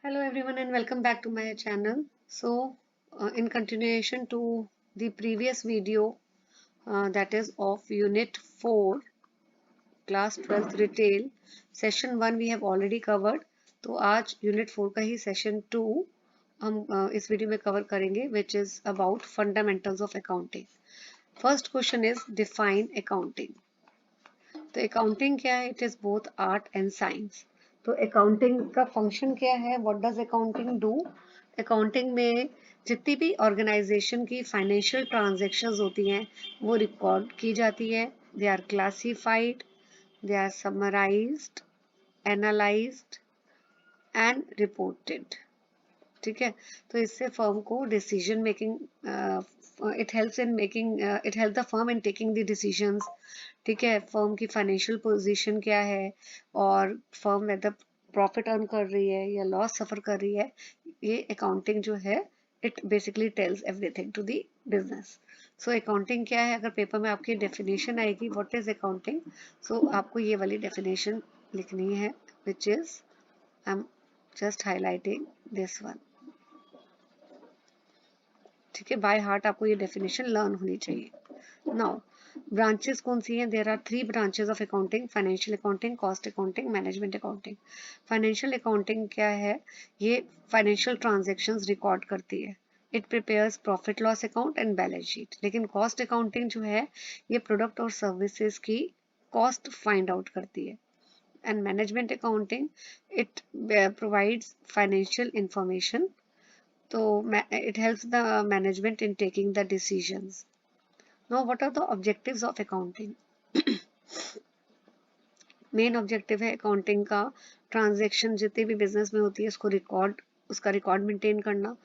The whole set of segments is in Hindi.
Hello everyone and welcome back to my channel. In continuation to the previous video that is of Unit 4 Class 12th Retail Session 1 we have already covered. तो आज Unit 4 का ही Session 2 हम इस वीडियो में कवर करेंगे which is about fundamentals of accounting. First question is define accounting. तो अकाउंटिंग क्या है? It is both art and science. तो अकाउंटिंग का फंक्शन क्या है? What does accounting do? Accounting में जितनी भी ऑर्गेनाइजेशन की फाइनेंशियल ट्रांजैक्शंस होती हैं वो रिकॉर्ड की जाती है. They are classified, they are summarised, analysed and reported. ठीक है, तो इससे फर्म को decision making it help the firm in taking the decisions. ठीक है, फर्म की फाइनेंशियल पोजीशन क्या है और फर्म वेदर प्रॉफिट अर्न कर रही है या लॉस सफर कर रही है, ये अकाउंटिंग जो है it basically tells everything to the business. So accounting क्या है? अगर पेपर में आपकी डेफिनेशन आएगी व्हाट इज अकाउंटिंग, सो आपको ये वाली डेफिनेशन लिखनी है which is I am just highlighting this one. ठीक है, बाय हार्ट आपको ये डेफिनेशन लर्न होनी चाहिए. नाउ ब्रांचेस कौन सी हैं? There are 3 branches of accounting: financial accounting, cost accounting, management accounting. Financial accounting क्या है? ये फाइनेंशियल ट्रांजैक्शंस रिकॉर्ड करती है. It prepares profit loss account and balance sheet. लेकिन कॉस्ट अकाउंटिंग जो है ये प्रोडक्ट और सर्विसेज की कॉस्ट फाइंड आउट करती है. And management accounting it provides financial information. So it helps the management in taking the decisions. Now, what are the objectives of accounting? Main objective है अकाउंटिंग का ट्रांजैक्शन जितने भी बिजनेस में होती है उसका रिकॉर्ड मेंटेन करना,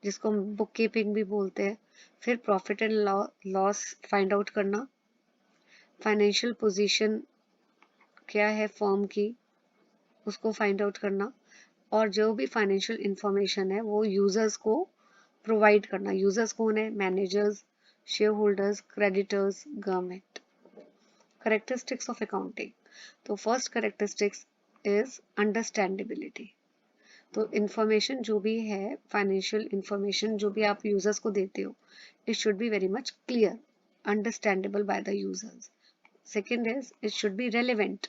जिसको हम बुक कीपिंग भी बोलते हैं. फिर profit and loss find out करना, फाइनेंशियल पोजीशन क्या है फर्म की उसको फाइंड आउट करना, और जो भी फाइनेंशियल इंफॉर्मेशन है वो यूजर्स को प्रोवाइड करना. यूजर्स कौन है? Managers, share holders, creditors, government. Characteristics of accounting. तो फर्स्ट करेक्टरिस्टिक्स इज अंडरस्टैंडेबिलिटी. तो इंफॉर्मेशन जो भी है, फाइनेंशियल इंफॉर्मेशन जो भी आप यूजर्स को देते हो, it should be very much clear, understandable by the users. Second is it should be relevant.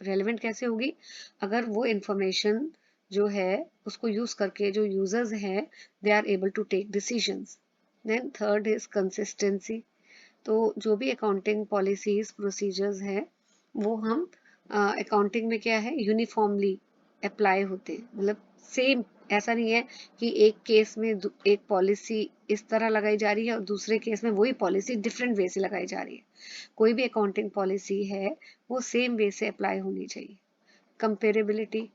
Relevant कैसे होगी? अगर वो इंफॉर्मेशन जो है उसको यूज करके जो यूजर्स हैं they are able to take decisions. Then third is consistency. तो जो भी अकाउंटिंग पॉलिसीज प्रोसीजर्स हैं वो हम अकाउंटिंग में क्या है यूनिफॉर्मली अप्लाई होते हैं. मतलब सेम, ऐसा नहीं है कि एक केस में एक पॉलिसी इस तरह लगाई जा रही है और दूसरे केस में वही पॉलिसी डिफरेंट वे से लगाई जा रही है. कोई भी अकाउंटिंग पॉलिसी है वो सेम वे से अप्लाई होनी चाहिए. कंपेरेबिलिटी.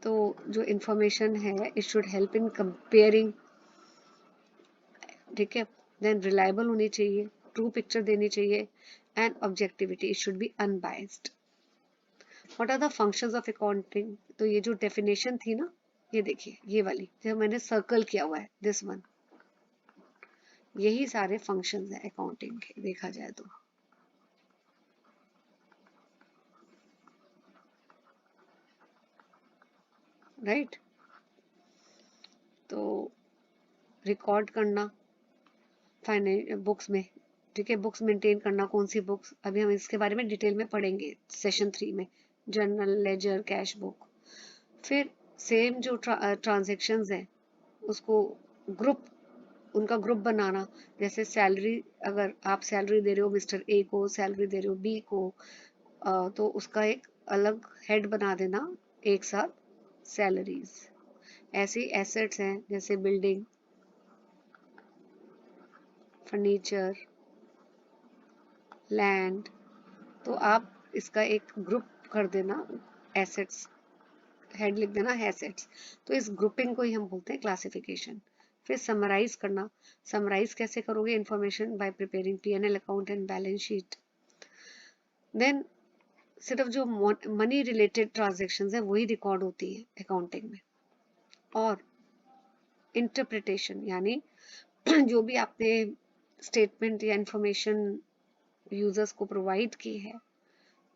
तो जो इंफॉर्मेशन है it should help in comparing. ठीक है. देन रिलायबल होनी चाहिए, ट्रू पिक्चर देनी चाहिए. And objectivity, it should be unbiased. What are the functions of accounting? तो ये जो डेफिनेशन थी ना, ये देखिए ये वाली जो मैंने सर्कल किया हुआ है, दिस वन, यही सारे फंक्शंस हैं अकाउंटिंग के देखा जाए तो. राइट. तो रिकॉर्ड करना बुक्स में. ठीक है, बुक्स मेंटेन करना. कौन सी बुक्स? अभी हम इसके बारे में डिटेल में पढ़ेंगे सेशन 3 में. Journal, ledger, cash book. फिर सेम जो ट्रांजेक्शन्स हैं उसको ग्रुप, उनका ग्रुप बनाना. जैसे सैलरी, अगर आप सैलरी दे रहे हो मिस्टर ए को, सैलरी दे रहे हो बी को, तो उसका एक अलग हेड बना देना, एक साथ सैलरीज. ऐसे एसेट्स हैं जैसे बिल्डिंग, फर्नीचर, लैंड, तो आप इसका एक ग्रुप कर देना, एसेट्स, हेड लिख देना एसेट्स. तो इस ग्रुपिंग को ही हम बोलते हैं क्लासिफिकेशन. फिर समराइज करना. समराइज कैसे करोगे information? By preparing PNL account and balance sheet. Then सिर्फ जो मनी रिलेटेड ट्रांजेक्शंस है वही रिकॉर्ड होती है अकाउंटिंग में. और इंटरप्रिटेशन, यानी जो भी आपने स्टेटमेंट या इंफॉर्मेशन यूजर्स को प्रोवाइड की है,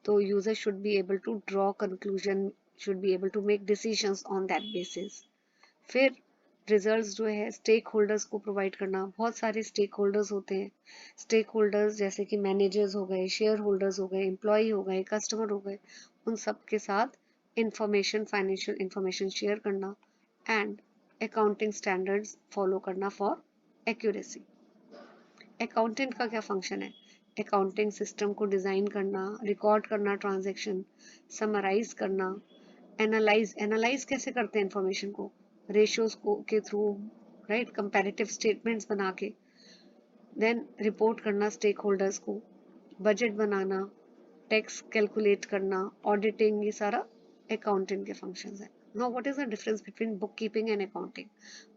तो user should be able to draw conclusion, should be able to make decisions on that basis. फिर रिजल्ट्स जो है स्टेक होल्डर्स को प्रोवाइड करना। बहुत सारे स्टेक होल्डर्स होते हैं। स्टेक होल्डर्स जैसे कि मैनेजर्स हो गए, शेयर होल्डर्स हो गए, एम्प्लॉय हो गए, कस्टमर हो गए, उन सब के साथ इंफॉर्मेशन, फाइनेंशियल इंफॉर्मेशन शेयर करना एंड अकाउंटिंग स्टैंडर्ड्स फॉलो करना फॉर एक्यूरेसी। अकाउंटेंट का क्या फंक्शन है? अकाउंटिंग सिस्टम को डिजाइन करना, रिकॉर्ड करना ट्रांजैक्शन, समराइज करना, एनालाइज कैसे करते हैं इंफॉर्मेशन को? रेशियोज को के थ्रू, राइट, कंपैरेटिव स्टेटमेंट्स बना के, देन रिपोर्ट करना स्टेक होल्डर्स को, बजट बनाना, टैक्स कैलकुलेट करना, ऑडिटिंग, ये सारा अकाउंटिंग के फंक्शंस है। Now what is the difference between book keeping and accounting?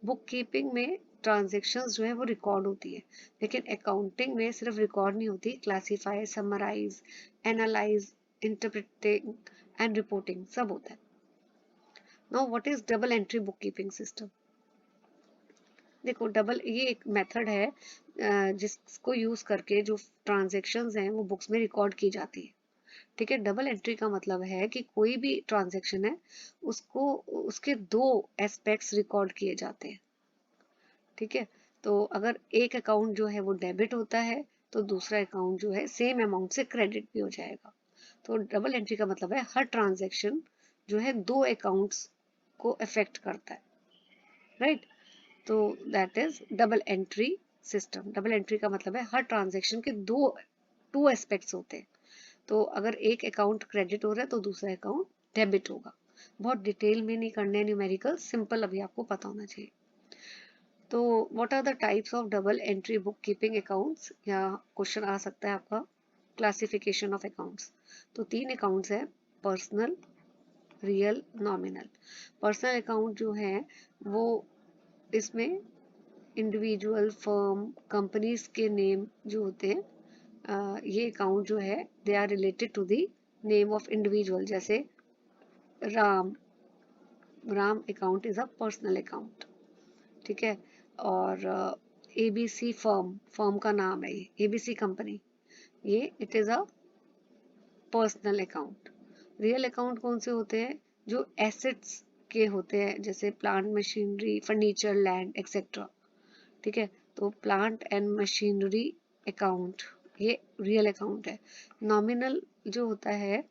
Book keeping में ट्रांजेक्शन्स जो है वो रिकॉर्ड होती है, लेकिन अकाउंटिंग में सिर्फ रिकॉर्ड नहीं होती, classify, summarise, analyse, interpreting and reporting सब होता है। Now what is double entry book keeping system? देखो, डबल ये एक मेथड है जिसको यूज करके जो ट्रांजेक्शन्स हैं वो बुक्स में रिकॉर्ड की जाती है। ठीक है, डबल एंट्री का मतलब है कि कोई भी ट्रांजैक्शन है उसको उसके दो एस्पेक्ट्स रिकॉर्ड किए जाते हैं। ठीक है, तो अगर एक अकाउंट जो है वो डेबिट होता है तो दूसरा अकाउंट जो है सेम अमाउंट से क्रेडिट भी हो जाएगा। तो डबल एंट्री का मतलब है हर ट्रांजैक्शन जो है दो अकाउंट्स को अफेक्ट करता है, राइट? तो that is double entry system. Double entry का मतलब है हर ट्रांजैक्शन के टू एस्पेक्ट्स होते हैं। तो अगर एक अकाउंट क्रेडिट हो रहा है तो दूसरा अकाउंट डेबिट होगा। बहुत डिटेल में नहीं करने न्यूमेरिकल, सिंपल अभी आपको पता होना चाहिए। तो what are the types of double entry book keeping accounts? या क्वेश्चन आ सकता है आपका, क्लासिफिकेशन ऑफ अकाउंट्स। तो तीन अकाउंट्स है, personal, real, nominal. Personal account जो है वो इसमें इंडिविजुअल, फर्म, कंपनीज के नेम जो होते हैं, ये अकाउंट जो है they are related to the name of individual. जैसे Ram, Ram account is a personal account. ठीक है, और एबीसी फर्म, फर्म का नाम है, ये एबीसी कंपनी, ये it is a personal account. Real account कौन से होते हैं? जो एसेट्स के होते हैं, जैसे plant, machinery, furniture, land etcetera. ठीक है, तो प्लांट एंड मशीनरी अकाउंट ये रियल अकाउंट है। नॉमिनल जो होता है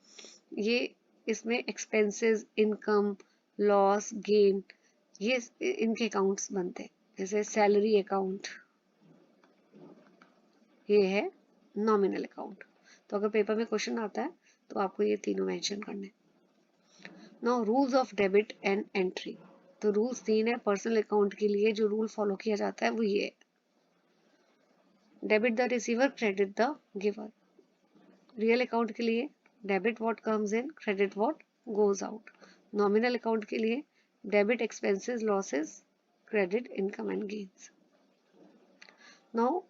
ये इसमें एक्सपेंसेस, इनकम, लॉस, गेन, ये इनके अकाउंट्स बनते हैं। जैसे सैलरी अकाउंट, ये है नॉमिनल अकाउंट। तो अगर पेपर में क्वेश्चन आता है तो आपको ये तीनों मेंशन करने। Now rules of debit and entry. तो रूल्स तीन है पर्सनल अकाउंट के लिए। जो रूल फॉलो किया जाता है वो ये है, debit the receiver, credit the giver. Real account के लिए debit what comes in, credit what goes out. Nominal account के लिए debit expenses, losses, credit income and gains. Now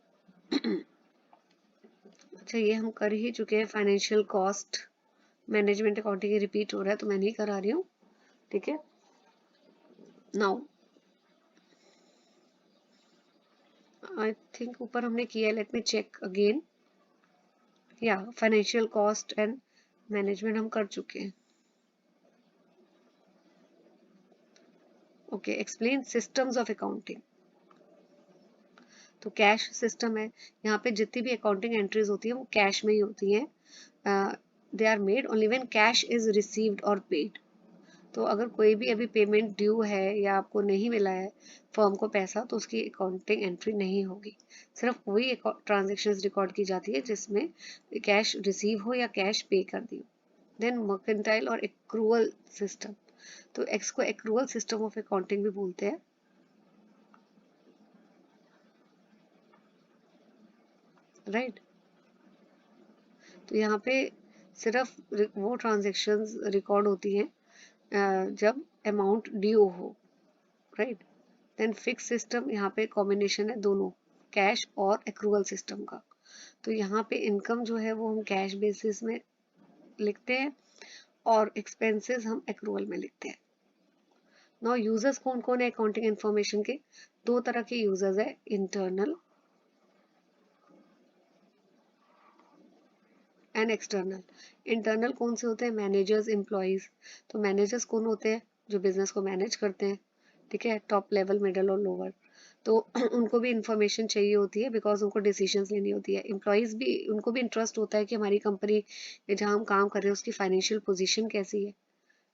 अच्छा, ये हम कर ही चुके हैं। Financial cost management accounting repeat हो रहा है तो मैं नहीं करा रही हूँ। ठीक है, नाउ आई थिंक ऊपर हमने किया, लेट मी चेक अगेन। या फाइनेंशियल कॉस्ट एंड मैनेजमेंट हम कर चुके हैं। Okay, explain systems of accounting. तो कैश सिस्टम है, यहाँ पे जितनी भी अकाउंटिंग एंट्रीज होती है वो कैश में ही होती हैं। They are made only when cash is received और पेड। तो अगर कोई भी अभी पेमेंट ड्यू है या आपको नहीं मिला है फर्म को पैसा, तो उसकी अकाउंटिंग एंट्री नहीं होगी। सिर्फ वही ट्रांजेक्शन्स रिकॉर्ड की जाती है जिसमें कैश रिसीव हो या कैश पे कर दी हो। देन मर्केंटाइल और एक्रूअल सिस्टम। तो एक्स को एक्रूअल सिस्टम ऑफ अकाउंटिंग भी बोलते हैं, राइट? तो यहाँ पे सिर्फ वो ट्रांजेक्शन्स रिकॉर्ड होती हैं जब अमाउंट ड्यू हो, राइट? देन फिक्स सिस्टम, यहाँ पे कॉम्बिनेशन है दोनों, कैश और एक्रूअल सिस्टम का। तो यहाँ पे इनकम जो है वो हम कैश बेसिस में लिखते हैं और एक्सपेंसेस हम एक्रूअल में लिखते हैं। नाउ यूजर्स कौन कौन है अकाउंटिंग इंफॉर्मेशन के? दो तरह के यूजर्स है, इंटरनल एंड एक्सटर्नल। इंटरनल कौन से होते हैं? Managers, employees. तो मैनेजर्स कौन होते हैं? जो बिजनेस को मैनेज करते हैं। ठीक है, टॉप लेवल, मिडल और लोअर। तो उनको भी इंफॉर्मेशन चाहिए होती है, बिकॉज उनको डिसीजंस लेनी होती है। एम्प्लॉयज भी, उनको भी इंटरेस्ट होता है कि हमारी कंपनी जहाँ हम काम कर रहे हैं उसकी फाइनेंशियल पोजीशन कैसी है।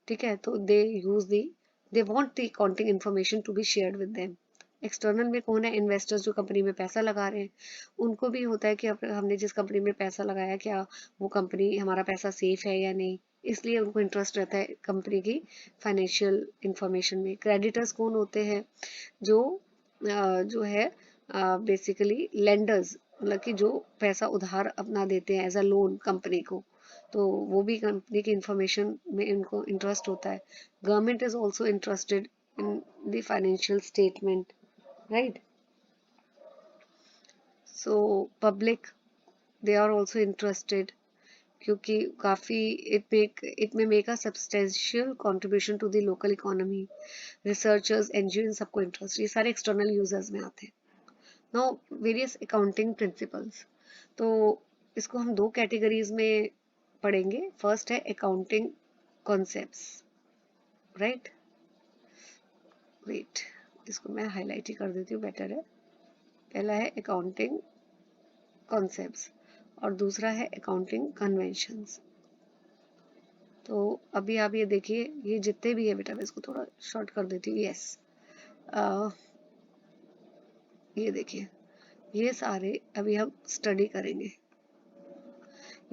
ठीक है, तो they want the accounting information to be shared with them. External में कौन है? इन्वेस्टर्स जो कंपनी में पैसा लगा रहे हैं, उनको भी होता है कि हमने जिस कंपनी में पैसा लगाया, क्या वो कंपनी, हमारा पैसा सेफ है या नहीं। इसलिए उनको इंटरेस्ट रहता है कंपनी की फाइनेंशियल इंफॉर्मेशन में। क्रेडिटर्स कौन होते हैं? जो जो है बेसिकली लेंडर्स, मतलब कि जो पैसा उधार अपना देते हैं एज अ लोन कंपनी को, तो वो भी कंपनी की इंफॉर्मेशन में इनको इंटरेस्ट होता है। Government is also interested in the financial statement, right? So public, they are also interested, क्योंकि काफ़ी इट में make a substantial contribution to the local economy. Researchers, NGO, इन सबको इंटरेस्ट, ये सारे एक्सटर्नल यूजर्स में आते हैं। नाउ वेरियस अकाउंटिंग प्रिंसिपल्स, तो इसको हम दो कैटेगरीज में पढ़ेंगे। फर्स्ट है अकाउंटिंग कॉन्सेप्ट्स, राइट? वेट, इसको मैं हाईलाइट ही कर देती हूँ, बेटर है। पहला है अकाउंटिंग कॉन्सेप्ट्स और दूसरा है अकाउंटिंग कन्वेंशंस। तो अभी आप ये देखिए, ये जितने भी है बेटा, मैं इसको थोड़ा शॉर्ट कर देती हूँ। यस, ये देखिए, ये सारे अभी हम स्टडी करेंगे।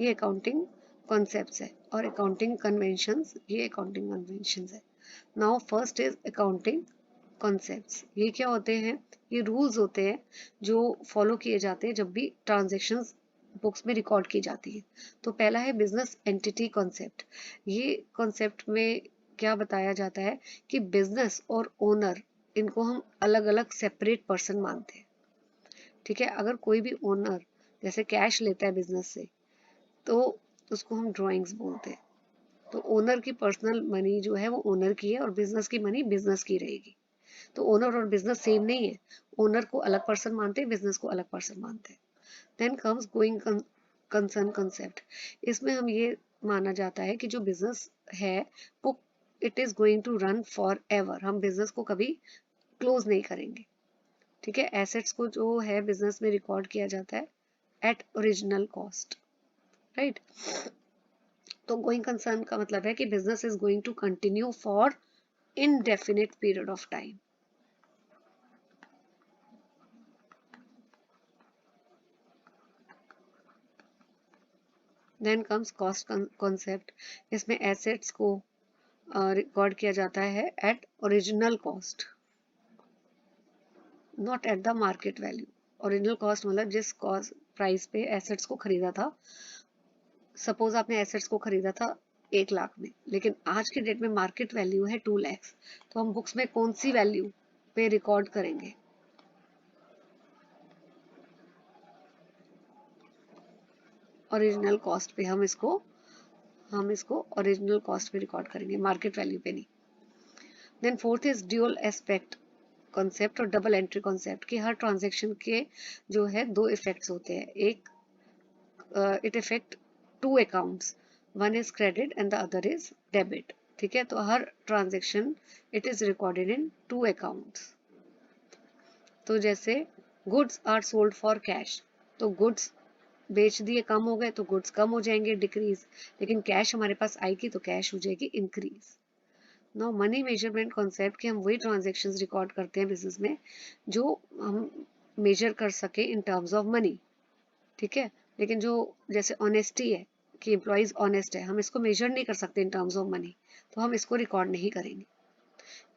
ये अकाउंटिंग कॉन्सेप्ट्स है और अकाउंटिंग कन्वेंशंस, ये अकाउंटिंग कन्वेंशंस है। Now first is accounting concepts. ये क्या होते हैं? ये रूल्स होते हैं जो फॉलो किए जाते हैं जब भी ट्रांजैक्शंस बुक्स में रिकॉर्ड की जाती है। तो पहला है बिजनेस एंटिटी कॉन्सेप्ट। ये कॉन्सेप्ट में क्या बताया जाता है कि बिजनेस और ओनर, इनको हम अलग अलग सेपरेट पर्सन मानते हैं। ठीक है, अगर कोई भी ओनर जैसे कैश लेता है बिजनेस से, तो उसको हम ड्राइंग्स बोलते हैं। तो ओनर की पर्सनल मनी जो है वो ओनर की है और बिजनेस की मनी बिजनेस की रहेगी। तो ओनर और बिजनेस सेम नहीं है, ओनर को अलग पर्सन मानते हैं, बिजनेस को अलग पर्सन मानते हैं। Then comes going concern concept. इसमें हम ये माना जाता है कि जो बिजनेस है वो it is going to run for ever, हम बिजनेस को कभी क्लोज नहीं करेंगे। ठीक है, एसेट्स को जो है बिजनेस में रिकॉर्ड किया जाता है एट ओरिजिनल कॉस्ट, राइट? तो गोइंग कंसर्न का मतलब है कि business is going to continue for indefinite period of time. Then comes cost concept. इसमें एसेट्स को रिकॉर्ड किया जाता है at original cost, not at the market value. Original cost मतलब जिस कॉस्ट प्राइस पे एसेट्स को खरीदा था। सपोज आपने एसेट्स को खरीदा था 1 लाख में, लेकिन आज की डेट में मार्केट वैल्यू है 2 लाख, तो हम बुक्स में कौन सी वैल्यू पे रिकॉर्ड करेंगे? ओरिजिनल कॉस्ट पे हम इसको ओरिजिनल कॉस्ट पे रिकॉर्ड करेंगे, मार्केट वैल्यू पे नहीं। Then fourth is dual aspect concept और डबल एंट्री कॉन्सेप्ट, कि हर ट्रांजेक्शन के जो है दो इफेक्ट्स होते हैं। एक it effect two accounts, one is credit and the other is debit. ठीक है, तो हर transaction it is recorded in two accounts. तो जैसे goods are sold for cash, तो गुड्स बेच दिए, कम हो गए, तो गुड्स कम हो जाएंगे, डिक्रीज। लेकिन कैश हमारे पास आएगी तो कैश हो जाएगी increase. Now money measurement concept, कि हम वही ट्रांजेक्शन्स रिकॉर्ड करते हैं बिजनेस में जो हम मेजर कर सके इन टर्म्स ऑफ मनी। ठीक है, लेकिन जो जैसे ऑनेस्टी है कि एम्प्लॉइज ऑनेस्ट है, हम इसको मेजर नहीं कर सकते इन टर्म्स ऑफ मनी, तो हम इसको रिकॉर्ड नहीं करेंगे।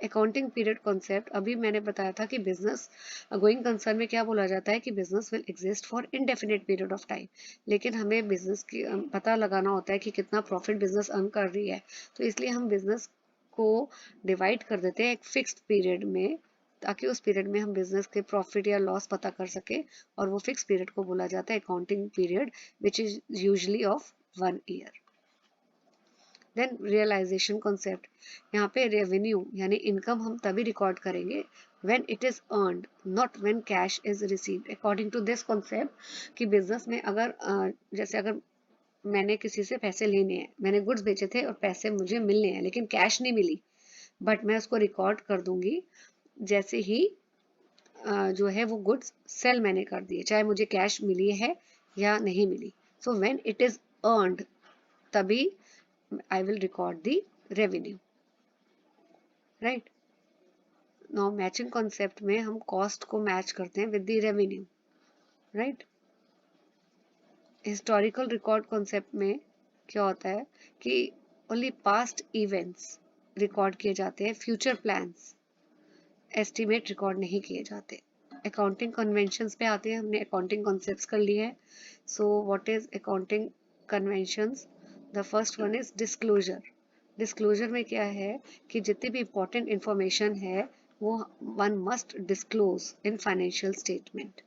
अकाउंटिंग पीरियड कॉन्सेप्ट, अभी मैंने बताया था कि बिजनेस गोइंग कंसर्न में क्या बोला जाता है कि business will exist for indefinite period of time, लेकिन हमें बिजनेस की पता लगाना होता है कि कितना प्रॉफिट बिजनेस अर्न कर रही है। तो इसलिए हम बिजनेस को डिवाइड कर देते हैं एक फिक्स्ड पीरियड में, ताकि उस पीरियड में हम बिजनेस के प्रॉफिट या लॉस पता कर सके, और वो फिक्स पीरियड को बोला जाता है accounting period, which is usually of 1 year. Then realisation concept, यहाँ पे रेवेन्यू यानी इनकम हम तभी रिकॉर्ड करेंगे when it is earned, not when cash is received. According to this concept, कि बिजनेस में अगर जैसे अगर मैंने किसी से पैसे लेने हैं, मैंने गुड्स बेचे थे और पैसे मुझे मिलने हैं लेकिन कैश नहीं मिली, बट मैं उसको रिकॉर्ड कर दूंगी जैसे ही जो है वो गुड्स सेल मैंने कर दिए, चाहे मुझे कैश मिली है या नहीं मिली. So when it is earned, तभी I will record the revenue. Right. Now matching concept में हम कॉस्ट को मैच करते हैं with the revenue. Right. Historical record concept में क्या होता है कि ओनली पास्ट इवेंट्स रिकॉर्ड किए जाते हैं, फ्यूचर प्लान्स एस्टिमेट रिकॉर्ड नहीं किए जाते. अकाउंटिंग कन्वेंशंस पे आते हैं, हमने अकाउंटिंग कॉन्सेप्ट्स कर लिए हैं. So what is accounting conventions? The first one is disclosure. Disclosure में क्या है कि जितनी भी इंपॉर्टेंट इंफॉर्मेशन है वो one must disclose in financial statement.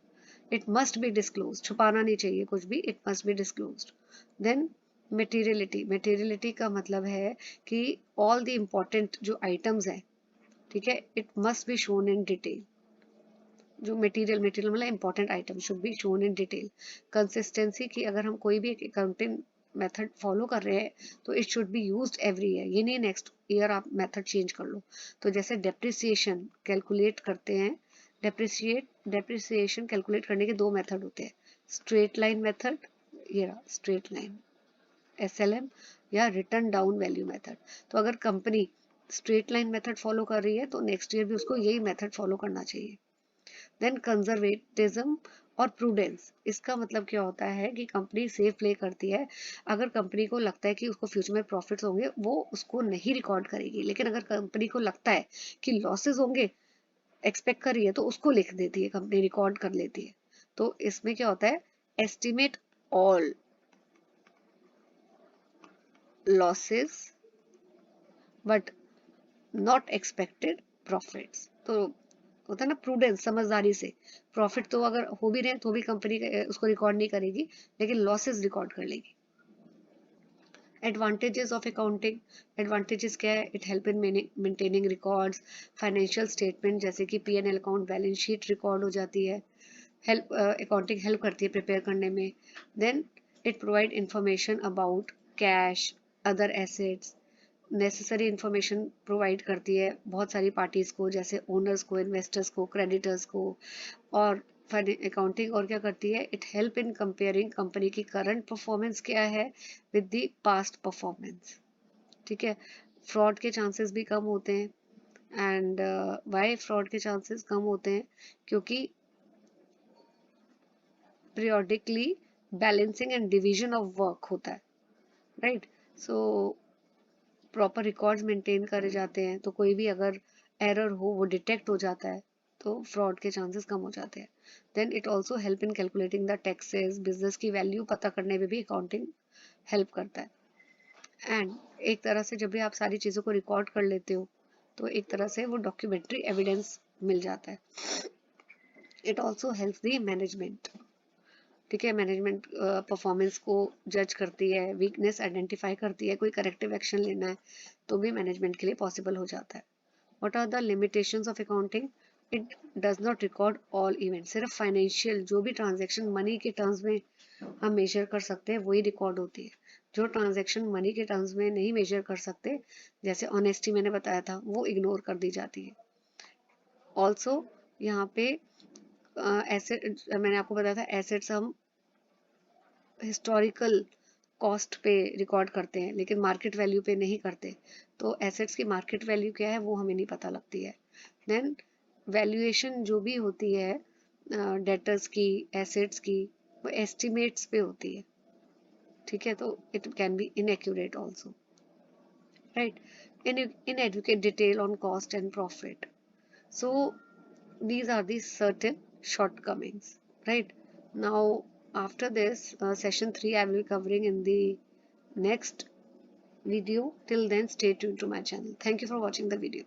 It must be disclose, छुपाना नहीं चाहिए कुछ भी, it must be disclosed. Then materiality. Materiality का मतलब है कि ऑल द इम्पॉर्टेंट जो आइटम्स हैं, ठीक है, it must be shown in detail. जो मटेरियल मतलब important item should be shown in detail. Consistency की, अगर हम कोई भी अकाउंटिंग मेथड फॉलो कर रहे हैं तो it should be used every year. ये नहीं नेक्स्ट ईयर आप मेथड चेंज कर लो. तो जैसे डेप्रिसिएशन कैलकुलेट करते हैं, डेप्रिसिएशन कैलकुलेट करने के दो मेथड होते हैं. स्ट्रेट लाइन मेथड, ये स्ट्रेट लाइन SLM, या रिटर्न डाउन वैल्यू मेथड. तो अगर company straight line method follow कर रही है तो नेक्स्ट ईयर भी उसको यही मेथड फॉलो करना चाहिए. देन कंजर्वेटिज्म और प्रूडेंस. इसका मतलब क्या होता है कि कंपनी सेफ प्ले करती है. अगर कंपनी को लगता है कि उसको फ्यूचर में प्रॉफिट्स होंगे वो उसको नहीं रिकॉर्ड करेगी, लेकिन अगर कंपनी को लगता है कि लॉसेस होंगे, एक्सपेक्ट कर रही है, तो उसको लिख देती है कंपनी, रिकॉर्ड कर लेती है. तो इसमें क्या होता है, estimate all losses but not expected profits. तो होता है ना प्रूडेंस, समझदारी से. प्रॉफिट तो अगर हो भी रहे तो भी कंपनी उसको रिकॉर्ड नहीं करेगी, लेकिन लॉसेस रिकॉर्ड कर लेगी. Advantages of accounting. एडवांटेजेस क्या है? It help in maintaining records. Financial statement जैसे कि P&L account, balance sheet record हो जाती है. हेल्प, अकाउंटिंग हेल्प करती है प्रिपेयर करने में. Then it provide information about cash, other assets. Necessary information provide करती है बहुत सारी पार्टीज को, जैसे ओनर्स को, इन्वेस्टर्स को, क्रेडिटर्स को. और अकाउंटिंग और क्या करती है, it help in comparing company की करंट परफॉर्मेंस क्या है विद द पास्ट परफॉर्मेंस. ठीक है. फ्रॉड के चांसेस भी कम होते हैं. एंड वाई फ्रॉड के चांसेस कम होते हैं? क्योंकि periodically balancing and division of work होता है. Right. So proper records maintain करे जाते हैं, तो कोई भी अगर एरर हो वो डिटेक्ट हो जाता है, तो फ्रॉड के चांसेस कम हो जाते हैं. Then it also help in calculating the taxes. Business की वैल्यू पता करने में भी अकाउंटिंग हेल्प करता है. एंड एक तरह से जब भी आप सारी चीज़ों को रिकॉर्ड कर लेते हो तो एक तरह से वो डॉक्यूमेंट्री एविडेंस मिल जाता है. It also help the management. ठीक है. मैनेजमेंट परफॉर्मेंस को जज करती है, वीकनेस आइडेंटिफाई करती है, कोई करेक्टिव एक्शन लेना है तो भी मैनेजमेंट के लिए पॉसिबल हो जाता है. What are the limitations of accounting? It does not record all event. सिर्फ फाइनेंशियल जो भी ट्रांजेक्शन मनी के टर्म्स में हम मेजर कर सकते हैं वही रिकॉर्ड होती है. जो ट्रांजेक्शन मनी के टर्म्स में नहीं मेजर कर सकते, जैसे ऑनेस्टी मैंने बताया था, वो इग्नोर कर दी जाती है. ऑल्सो यहाँ पे एसेट, मैंने आपको बताया था एसेट्स हम हिस्टोरिकल कॉस्ट पे रिकॉर्ड करते हैं लेकिन मार्केट वैल्यू पे नहीं करते. तो एसेट्स की मार्केट वैल्यू क्या है वो हमें नहीं पता लगती है. देन वैल्यूएशन जो भी होती है डेटर्स की, एसेट्स की, वो एस्टिमेट्स पे होती है. ठीक है. तो it can be inaccurate also. Right. inadequate detail on cost and profit. So these are the certain shortcomings. Right. Now after this session 3 I will be covering in the next video. Till then, stay tuned to my channel. Thank you for watching the video.